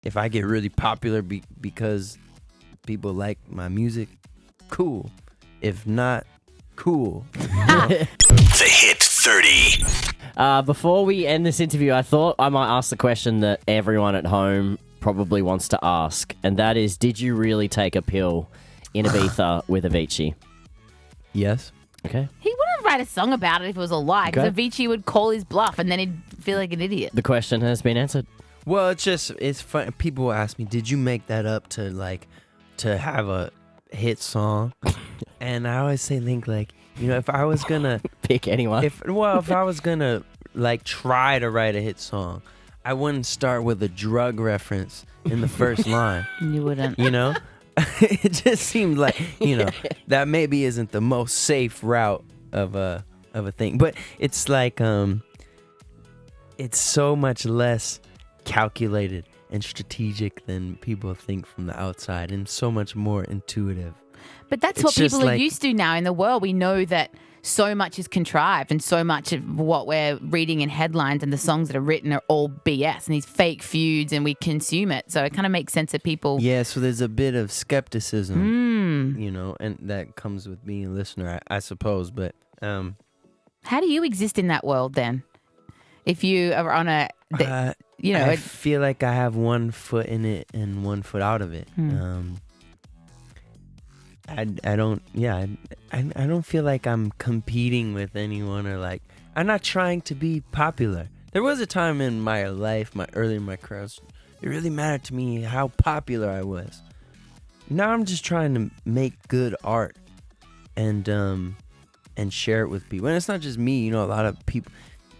If I get really popular because people like my music, cool. If not, cool. The Hit 30. Before we end this interview, I thought I might ask the question that everyone at home probably wants to ask, and that is, did you really take a pill in Ibiza with Avicii? Yes. Okay. He wouldn't write a song about it if it was a lie, because Avicii would call his bluff and then he'd feel like an idiot. The question has been answered. Well, it's fun. People ask me, did you make that up to have a hit song? And I always say, Link, if I was gonna pick anyone, if I was gonna try to write a hit song, I wouldn't start with a drug reference in the first line. You wouldn't. It just seems like that maybe isn't the most safe route of a thing, but it's it's so much less calculated and strategic than people think from the outside, and so much more intuitive. But that's what people are used to now in the world. We know that so much is contrived, and so much of what we're reading in headlines and the songs that are written are all BS and these fake feuds, and we consume it. So it kind of makes sense that people... Yeah, so there's a bit of skepticism, and that comes with being a listener, I suppose. But how do you exist in that world then? If you are on I feel like I have one foot in it and one foot out of it. I don't feel like I'm competing with anyone, or I'm not trying to be popular. There was a time in my life, early in my career, it really mattered to me how popular I was. Now I'm just trying to make good art and share it with people. And it's not just me, a lot of people.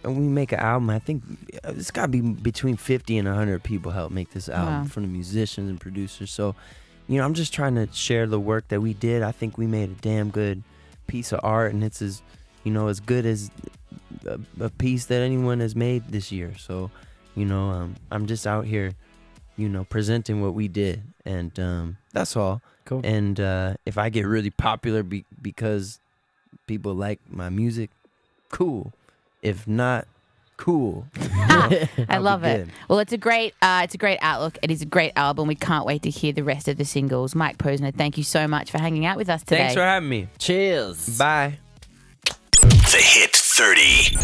When we make an album, I think it's got to be between 50 and 100 people help make this album, from the musicians and producers. So, I'm just trying to share the work that we did. I think we made a damn good piece of art, and it's as good as a piece that anyone has made this year. So, I'm just out here, presenting what we did, and that's all. Cool. And if I get really popular because people like my music, cool. If not, cool. I love it. Well, it's a great outlook. It is a great album. We can't wait to hear the rest of the singles. Mike Posner, thank you so much for hanging out with us today. Thanks for having me. Cheers. Bye. The Hit 30.